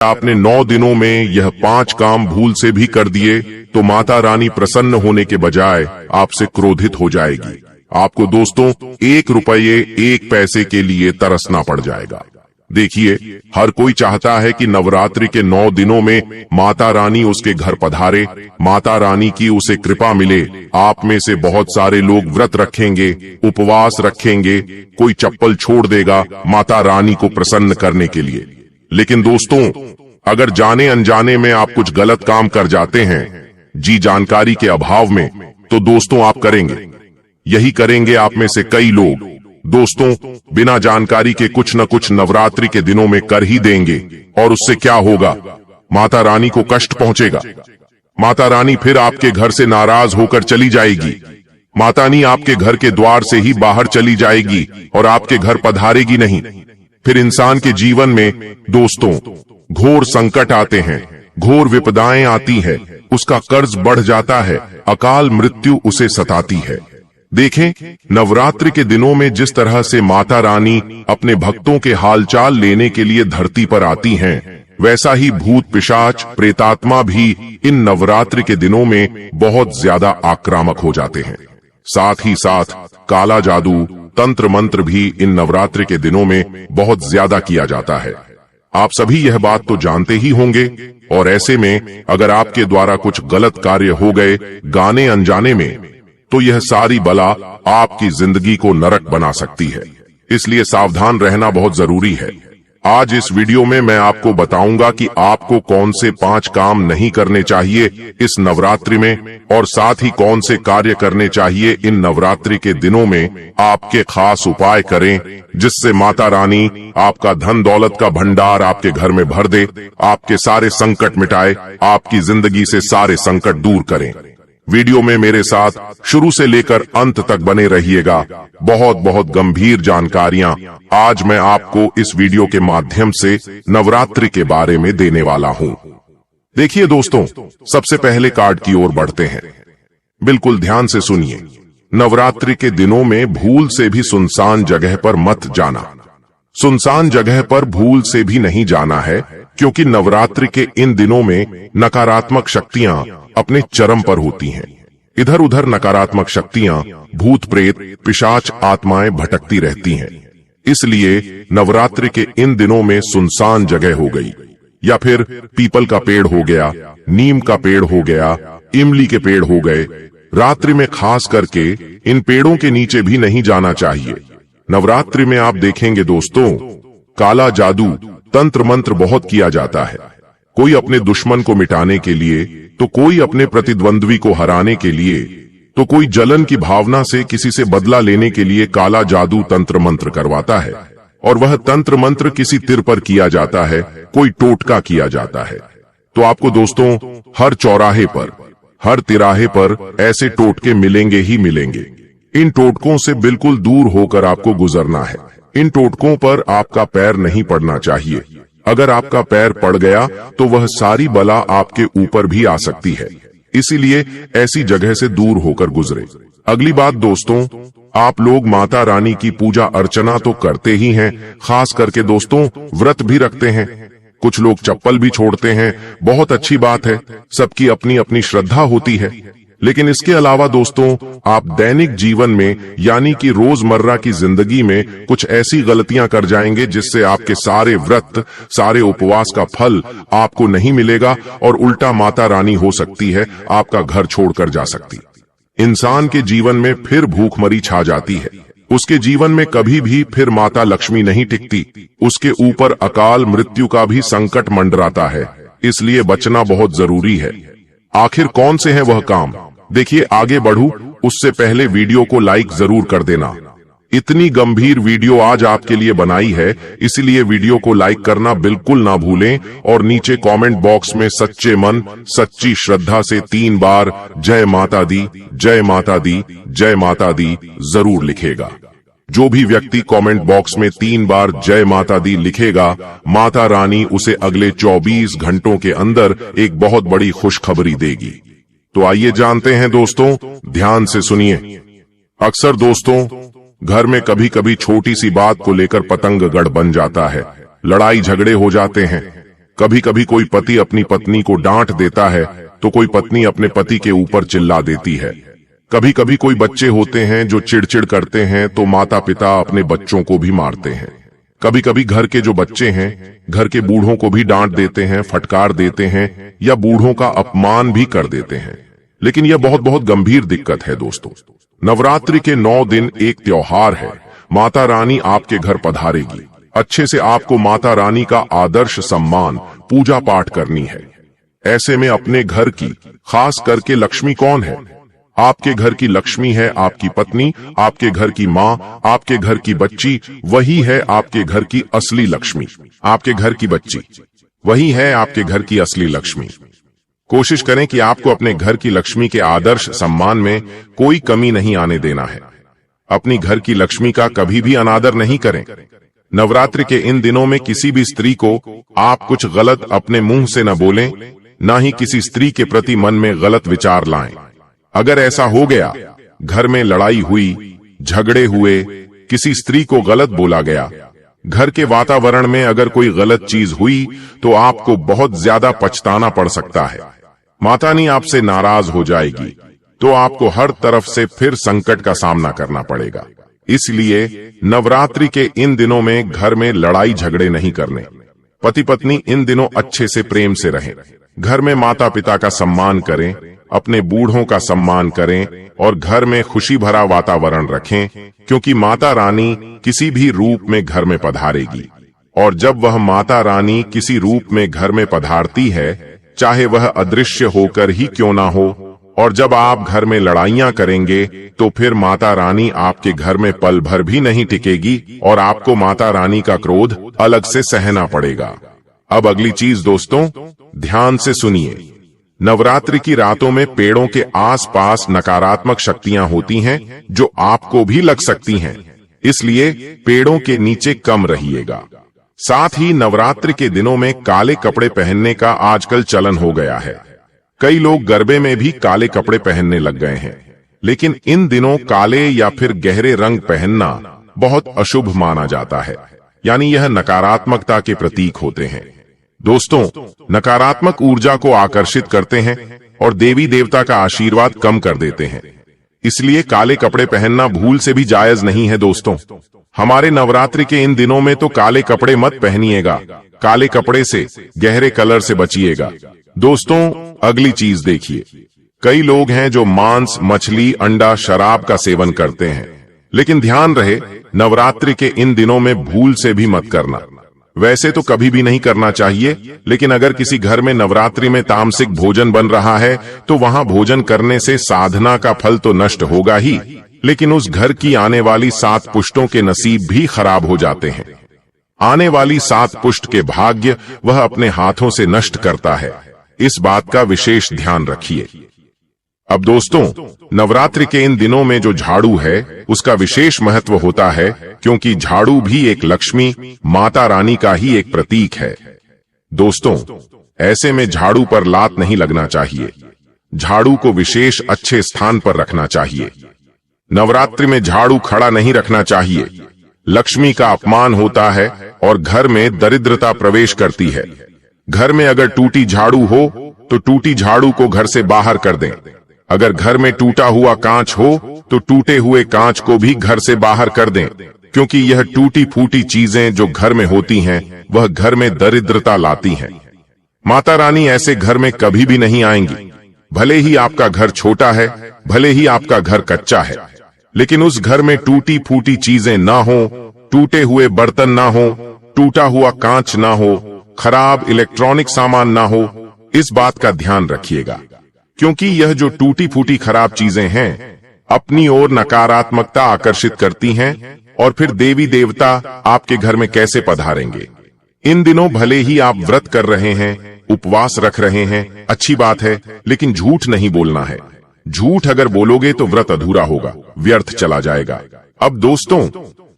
आपने 9 दिनों में यह 5 काम भूल से भी कर दिए तो माता रानी प्रसन्न होने के बजाय आपसे क्रोधित हो जाएगी। आपको दोस्तों 1 रुपये 1 पैसे के लिए तरसना पड़ जाएगा। देखिए, हर कोई चाहता है कि नवरात्रि के 9 दिनों में माता रानी उसके घर पधारे, माता रानी की उसे कृपा मिले। आप में से बहुत सारे लोग व्रत रखेंगे, उपवास रखेंगे, कोई चप्पल छोड़ देगा माता रानी को प्रसन्न करने के लिए। लेकिन दोस्तों, अगर जाने अनजाने में आप कुछ गलत काम कर जाते हैं, जानकारी के अभाव में, तो दोस्तों आप करेंगे, यही करेंगे आप में से कई लोग। दोस्तों, बिना जानकारी के कुछ न कुछ नवरात्रि के दिनों में कर ही देंगे और उससे क्या होगा, माता रानी को कष्ट पहुंचेगा। माता रानी फिर आपके घर से नाराज होकर चली जाएगी। माता रानी आपके घर के द्वार से ही बाहर चली जाएगी और आपके घर पधारेगी नहीं। फिर इंसान के जीवन में दोस्तों घोर संकट आते हैं, घोर विपदाएं आती है, उसका कर्ज बढ़ जाता है, अकाल मृत्यु उसे सताती है। देखें, नवरात्रि के दिनों में जिस तरह से माता रानी अपने भक्तों के हालचाल लेने के लिए धरती पर आती हैं, वैसा ही भूत पिशाच प्रेतात्मा भी इन नवरात्रि के दिनों में बहुत ज्यादा आक्रामक हो जाते हैं। साथ ही साथ काला जादू, तंत्र मंत्र भी इन नवरात्रि के दिनों में बहुत ज्यादा किया जाता है। आप सभी यह बात तो जानते ही होंगे, और ऐसे में अगर आपके द्वारा कुछ गलत कार्य हो गए गाने अनजाने में, तो यह सारी बला आपकी जिंदगी को नरक बना सकती है। इसलिए सावधान रहना बहुत जरूरी है। आज इस वीडियो में मैं आपको बताऊंगा कि आपको कौन से 5 काम नहीं करने चाहिए इस नवरात्रि में, और साथ ही कौन से कार्य करने चाहिए इन नवरात्रि के दिनों में। आपके खास उपाय करें जिससे माता रानी आपका धन दौलत का भंडार आपके घर में भर दे, आपके सारे संकट मिटाए, आपकी जिंदगी से सारे संकट दूर करें। वीडियो में मेरे साथ शुरू से लेकर अंत तक बने रहिएगा। बहुत बहुत गंभीर जानकारियां आज मैं आपको इस वीडियो के माध्यम से नवरात्रि के बारे में देने वाला हूं। देखिए दोस्तों, सबसे पहले कार्ड की ओर बढ़ते हैं। बिल्कुल ध्यान से सुनिए। नवरात्रि के दिनों में भूल से भी सुनसान जगह पर मत जाना। सुनसान जगह पर भूल से भी नहीं जाना है, क्योंकि नवरात्रि के इन दिनों में नकारात्मक शक्तियां अपने चरम पर होती हैं। इधर उधर नकारात्मक शक्तियां, भूत प्रेत पिशाच आत्माएं भटकती रहती हैं। इसलिए नवरात्रि के इन दिनों में सुनसान जगह हो गई, या फिर पीपल का पेड़ हो गया, नीम का पेड़ हो गया, इमली के पेड़ हो गए, रात्रि में खास करके इन पेड़ों के नीचे भी नहीं जाना चाहिए। नवरात्रि में आप देखेंगे दोस्तों, काला जादू, तंत्र मंत्र बहुत किया जाता है। कोई अपने दुश्मन को मिटाने के लिए, तो कोई अपने प्रतिद्वंद्वी को हराने के लिए, तो कोई जलन की भावना से किसी से बदला लेने के लिए काला जादू तंत्र मंत्र करवाता है। और वह तंत्र मंत्र किसी तिर पर किया जाता है, कोई टोटका किया जाता है। तो आपको दोस्तों हर चौराहे पर, हर तिराहे पर ऐसे टोटके मिलेंगे ही मिलेंगे। इन टोटकों से बिल्कुल दूर होकर आपको गुजरना है। इन टोटकों पर आपका पैर नहीं पड़ना चाहिए। अगर आपका पैर पड़ गया तो वह सारी बला आपके ऊपर भी आ सकती है। इसीलिए ऐसी जगह से दूर होकर गुजरे। अगली बात दोस्तों, आप लोग माता रानी की पूजा अर्चना तो करते ही हैं, खास करके दोस्तों व्रत भी रखते हैं। कुछ लोग चप्पल भी छोड़ते हैं, बहुत अच्छी बात है, सबकी अपनी अपनी श्रद्धा होती है। लेकिन इसके अलावा दोस्तों, आप दैनिक जीवन में यानी कि रोजमर्रा की जिंदगी में कुछ ऐसी गलतियां कर जाएंगे जिससे आपके सारे व्रत, सारे उपवास का फल आपको नहीं मिलेगा, और उल्टा माता रानी हो सकती है आपका घर छोड़कर जा सकती। इंसान के जीवन में फिर भूखमरी छा जाती है। उसके जीवन में कभी भी फिर माता लक्ष्मी नहीं टिकती। उसके ऊपर अकाल मृत्यु का भी संकट मंडराता है। इसलिए बचना बहुत जरूरी है। आखिर कौन से हैं वह काम? देखिए, आगे बढ़ूं उससे पहले वीडियो को लाइक जरूर कर देना। इतनी गंभीर वीडियो आज आपके लिए बनाई है, इसलिए वीडियो को लाइक करना बिल्कुल ना भूलें, और नीचे कमेंट बॉक्स में सच्चे मन सच्ची श्रद्धा से 3 बार जय माता दी, जय माता दी, जय माता दी जरूर लिखेगा। जो भी व्यक्ति कमेंट बॉक्स में 3 बार जय माता दी लिखेगा, माता रानी उसे अगले 24 घंटों के अंदर एक बहुत बड़ी खुशखबरी देगी। तो आइए जानते हैं दोस्तों, ध्यान से सुनिए। अक्सर दोस्तों घर में कभी कभी छोटी सी बात को लेकर पतंगगढ़ बन जाता है, लड़ाई झगड़े हो जाते हैं। कभी कभी कोई पति अपनी पत्नी को डांट देता है तो कोई पत्नी अपने पति के ऊपर चिल्ला देती है। कभी कभी कोई बच्चे होते हैं जो चिड़चिड़ करते हैं तो माता पिता अपने बच्चों को भी मारते हैं। कभी कभी घर के जो बच्चे हैं घर के बूढ़ों को भी डांट देते हैं, फटकार देते हैं या बूढ़ों का अपमान भी कर देते हैं। लेकिन यह बहुत बहुत गंभीर दिक्कत है दोस्तों। नवरात्रि के 9 दिन एक त्योहार है। माता रानी आपके घर पधारेगी। अच्छे से आपको माता रानी का आदर्श सम्मान, पूजा पाठ करनी है। ऐसे में अपने घर की, खास करके लक्ष्मी कौन है? आपके घर की लक्ष्मी है आपकी पत्नी, आपके घर की माँ, आपके घर की बच्ची, वही है आपके घर की असली लक्ष्मी। आपके घर की बच्ची वही है आपके घर की असली लक्ष्मी। कोशिश करें कि आपको अपने घर की लक्ष्मी के आदर्श सम्मान में कोई कमी नहीं आने देना है। अपनी घर की लक्ष्मी का कभी भी अनादर नहीं करें। नवरात्रि के इन दिनों में किसी भी स्त्री को आप कुछ गलत अपने मुंह से न बोलें, ना ही किसी स्त्री के प्रति मन में गलत विचार लाएं। अगर ऐसा हो गया, घर में लड़ाई हुई, झगड़े हुए, किसी स्त्री को गलत बोला गया, घर के वातावरण में अगर कोई गलत चीज हुई तो आपको बहुत ज्यादा पछताना पड़ सकता है। माता रानी आपसे नाराज हो जाएगी तो आपको हर तरफ से फिर संकट का सामना करना पड़ेगा। इसलिए नवरात्रि के इन दिनों में घर में लड़ाई झगड़े नहीं करने। पति पत्नी इन दिनों अच्छे से प्रेम से रहें। घर में माता पिता का सम्मान करें, अपने बूढ़ों का सम्मान करें और घर में खुशी भरा वातावरण रखें, क्योंकि माता रानी किसी भी रूप में घर में पधारेगी। और जब वह माता रानी किसी रूप में घर में पधारती है, चाहे वह अदृश्य होकर ही क्यों ना हो, और जब आप घर में लड़ाइयां करेंगे तो फिर माता रानी आपके घर में पल भर भी नहीं टिकेगी और आपको माता रानी का क्रोध अलग से सहना पड़ेगा। अब अगली चीज दोस्तों, ध्यान से सुनिए। नवरात्रि की रातों में पेड़ों के आसपास नकारात्मक शक्तियां होती हैं जो आपको भी लग सकती हैं, इसलिए पेड़ों के नीचे कम रहिएगा। साथ ही नवरात्रि के दिनों में काले कपड़े पहनने का आजकल चलन हो गया है। कई लोग गरबे में भी काले कपड़े पहनने लग गए हैं, लेकिन इन दिनों काले या फिर गहरे रंग पहनना बहुत अशुभ माना जाता है, यानी यह नकारात्मकता के प्रतीक होते हैं। दोस्तों, नकारात्मक ऊर्जा को आकर्षित करते हैं और देवी देवता का आशीर्वाद कम कर देते हैं। इसलिए काले कपड़े पहनना भूल से भी जायज नहीं है दोस्तों। हमारे नवरात्रि के इन दिनों में तो काले कपड़े मत पहनिएगा। काले कपड़े से, गहरे कलर से बचिएगा। दोस्तों, अगली चीज देखिए। कई लोग हैं जो मांस, मछली, अंडा, शराब का सेवन करते हैं, लेकिन ध्यान रहे नवरात्रि के इन दिनों में भूल से भी मत करना। वैसे तो कभी भी नहीं करना चाहिए, लेकिन अगर किसी घर में नवरात्रि में तामसिक भोजन बन रहा है तो वहां भोजन करने से साधना का फल तो नष्ट होगा ही, लेकिन उस घर की आने वाली 7 पुश्तों के नसीब भी खराब हो जाते हैं। आने वाली 7 पुश्त के भाग्य वह अपने हाथों से नष्ट करता है। इस बात का विशेष ध्यान रखिए। अब दोस्तों, नवरात्रि के इन दिनों में जो झाड़ू है उसका विशेष महत्व होता है, क्योंकि झाड़ू भी एक लक्ष्मी, माता रानी का ही एक प्रतीक है। दोस्तों, ऐसे में झाड़ू पर लात नहीं लगना चाहिए। झाड़ू को विशेष अच्छे स्थान पर रखना चाहिए। नवरात्रि में झाड़ू खड़ा नहीं रखना चाहिए। लक्ष्मी का अपमान होता है और घर में दरिद्रता प्रवेश करती है। घर में अगर टूटी झाड़ू हो तो टूटी झाड़ू को घर से बाहर कर दें। अगर घर में टूटा हुआ कांच हो तो टूटे हुए कांच को भी घर से बाहर कर दें, क्योंकि यह टूटी फूटी चीजें जो घर में होती हैं वह घर में दरिद्रता लाती हैं। माता रानी ऐसे घर में कभी भी नहीं आएंगी। भले ही आपका घर छोटा है, भले ही आपका घर कच्चा है, लेकिन उस घर में टूटी फूटी चीजें ना हो, टूटे हुए बर्तन ना हो, टूटा हुआ कांच ना हो, खराब इलेक्ट्रॉनिक सामान ना हो। इस बात का ध्यान रखिएगा, क्योंकि यह जो टूटी फूटी खराब चीजें हैं अपनी ओर नकारात्मकता आकर्षित करती हैं और फिर देवी देवता आपके घर में कैसे पधारेंगे। इन दिनों भले ही आप व्रत कर रहे हैं, उपवास रख रहे हैं, अच्छी बात है, लेकिन झूठ नहीं बोलना है। झूठ अगर बोलोगे तो व्रत अधूरा होगा, व्यर्थ चला जाएगा। अब दोस्तों,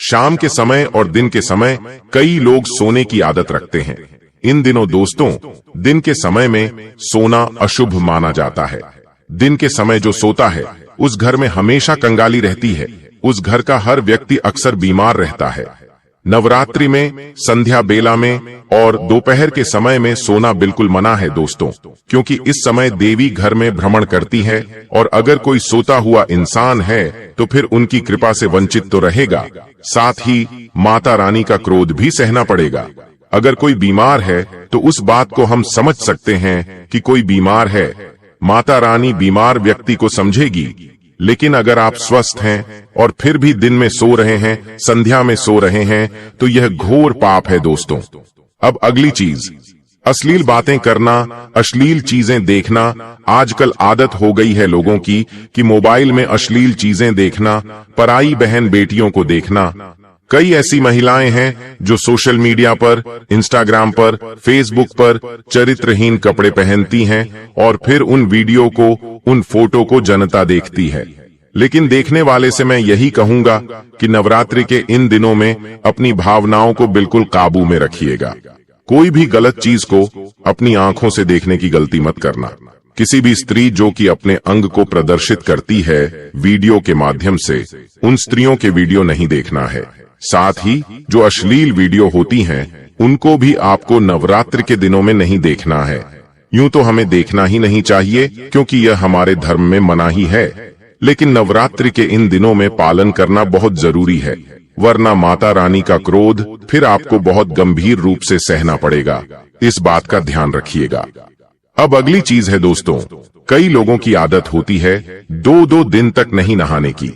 शाम के समय और दिन के समय कई लोग सोने की आदत रखते हैं। इन दिनों दोस्तों, दिन के समय में सोना अशुभ माना जाता है। दिन के समय जो सोता है उस घर में हमेशा कंगाली रहती है। उस घर का हर व्यक्ति अक्सर बीमार रहता है। नवरात्रि में संध्या बेला में और दोपहर के समय में सोना बिल्कुल मना है दोस्तों, क्योंकि इस समय देवी घर में भ्रमण करती है और अगर कोई सोता हुआ इंसान है तो फिर उनकी कृपा से वंचित तो रहेगा, साथ ही माता रानी का क्रोध भी सहना पड़ेगा। अगर कोई बीमार है तो उस बात को हम समझ सकते हैं कि कोई बीमार है, माता रानी बीमार व्यक्ति को समझेगी। लेकिन अगर आप स्वस्थ हैं और फिर भी दिन में सो रहे हैं, संध्या में सो रहे हैं, तो यह घोर पाप है दोस्तों। अब अगली चीज, अश्लील बातें करना, अश्लील चीजें देखना। आजकल आदत हो गई है लोगों की कि मोबाइल में अश्लील चीजें देखना, पराई बहन बेटियों को देखना। कई ऐसी महिलाएं हैं जो सोशल मीडिया पर, इंस्टाग्राम पर, फेसबुक पर चरित्रहीन कपड़े पहनती हैं और फिर उन वीडियो को, उन फोटो को जनता देखती है। लेकिन देखने वाले से मैं यही कहूंगा कि नवरात्रि के इन दिनों में अपनी भावनाओं को बिल्कुल काबू में रखिएगा। कोई भी गलत चीज को अपनी आंखों से देखने की गलती मत करना। किसी भी स्त्री जो कि अपने अंग को प्रदर्शित करती है वीडियो के माध्यम से, उन स्त्रियों के वीडियो नहीं देखना है। साथ ही जो अश्लील वीडियो होती हैं, उनको भी आपको नवरात्रि के दिनों में नहीं देखना है। यूं तो हमें देखना ही नहीं चाहिए क्योंकि यह हमारे धर्म में मना ही है, लेकिन नवरात्रि के इन दिनों में पालन करना बहुत जरूरी है, वरना माता रानी का क्रोध फिर आपको बहुत गंभीर रूप से सहना पड़ेगा। इस बात का ध्यान रखिएगा। अब अगली चीज है दोस्तों, कई लोगों की आदत होती है 2-2 दिन तक नहीं नहाने की।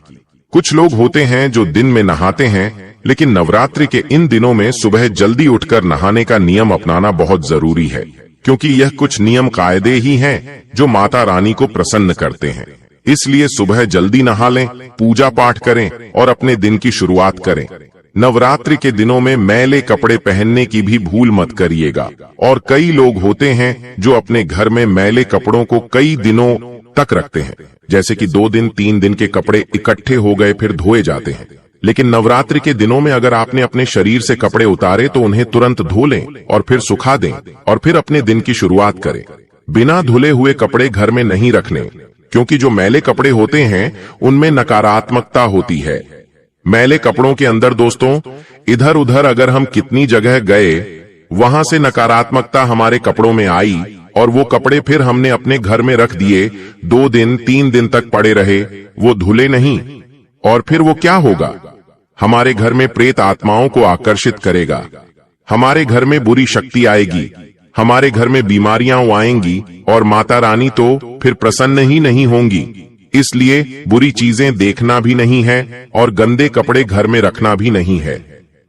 कुछ लोग होते हैं जो दिन में नहाते हैं, लेकिन नवरात्रि के इन दिनों में सुबह जल्दी उठकर नहाने का नियम अपनाना बहुत जरूरी है, क्योंकि यह कुछ नियम कायदे ही हैं जो माता रानी को प्रसन्न करते हैं। इसलिए सुबह जल्दी नहा लें, पूजा पाठ करें और अपने दिन की शुरुआत करें। नवरात्रि के दिनों में मैले कपड़े पहनने की भी भूल मत करिएगा। और कई लोग होते हैं जो अपने घर में मैले कपड़ों को कई दिनों तक रखते हैं, जैसे कि 2 दिन 3 दिन के कपड़े इकट्ठे हो गए फिर धोए जाते हैं। लेकिन नवरात्रि के दिनों में अगर आपने अपने शरीर से कपड़े उतारे तो उन्हें तुरंत धो लें और फिर सुखा दें और फिर अपने दिन की शुरुआत करें। बिना धुले हुए कपड़े घर में नहीं रखने, क्योंकि जो मैले कपड़े होते हैं उनमें नकारात्मकता होती है। मैले कपड़ों के अंदर दोस्तों इधर उधर अगर हम कितनी जगह गए, वहां से नकारात्मकता हमारे कपड़ों में आई और वो कपड़े फिर हमने अपने घर में रख दिए, 2 दिन 3 दिन तक पड़े रहे, वो धुले नहीं, और फिर वो क्या होगा, हमारे घर में प्रेत आत्माओं को आकर्षित करेगा, हमारे घर में बुरी शक्ति आएगी, हमारे घर में बीमारियां आएंगी और माता रानी तो फिर प्रसन्न ही नहीं होंगी। इसलिए बुरी चीजें देखना भी नहीं है और गंदे कपड़े घर में रखना भी नहीं है।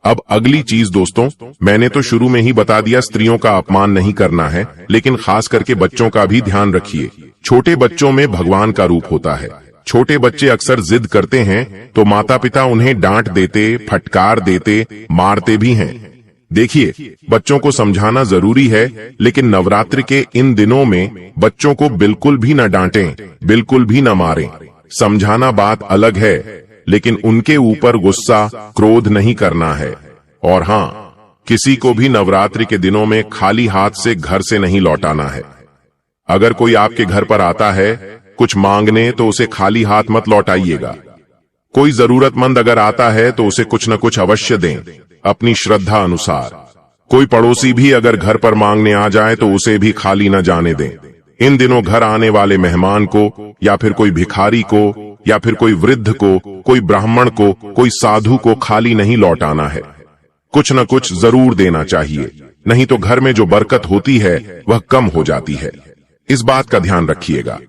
अब अगली चीज दोस्तों, मैंने तो शुरू में ही बता दिया स्त्रियों का अपमान नहीं करना है, लेकिन खास करके बच्चों का भी ध्यान रखिए। छोटे बच्चों में भगवान का रूप होता है। छोटे बच्चे अक्सर जिद करते हैं तो माता पिता उन्हें डांट देते, फटकार देते, मारते भी हैं। देखिए, बच्चों को समझाना जरूरी है, लेकिन नवरात्रि के इन दिनों में बच्चों को बिल्कुल भी न डांटें, बिल्कुल भी न मारें। समझाना बात अलग है, लेकिन उनके ऊपर गुस्सा, क्रोध नहीं करना है। और हाँ, किसी को भी नवरात्रि के दिनों में खाली हाथ से घर से नहीं लौटाना है। अगर कोई आपके घर पर आता है कुछ मांगने तो उसे खाली हाथ मत लौटाइएगा। कोई जरूरतमंद अगर आता है तो उसे कुछ न कुछ अवश्य दें, अपनी श्रद्धा अनुसार। कोई पड़ोसी भी अगर घर पर मांगने आ जाए तो उसे भी खाली न जाने दें। इन दिनों घर आने वाले मेहमान को या फिर कोई भिखारी को या फिर कोई वृद्ध को, कोई ब्राह्मण को, कोई साधु को खाली नहीं लौटाना है। कुछ न कुछ जरूर देना चाहिए, नहीं तो घर में जो बरकत होती है वह कम हो जाती है। इस बात का ध्यान रखिएगा।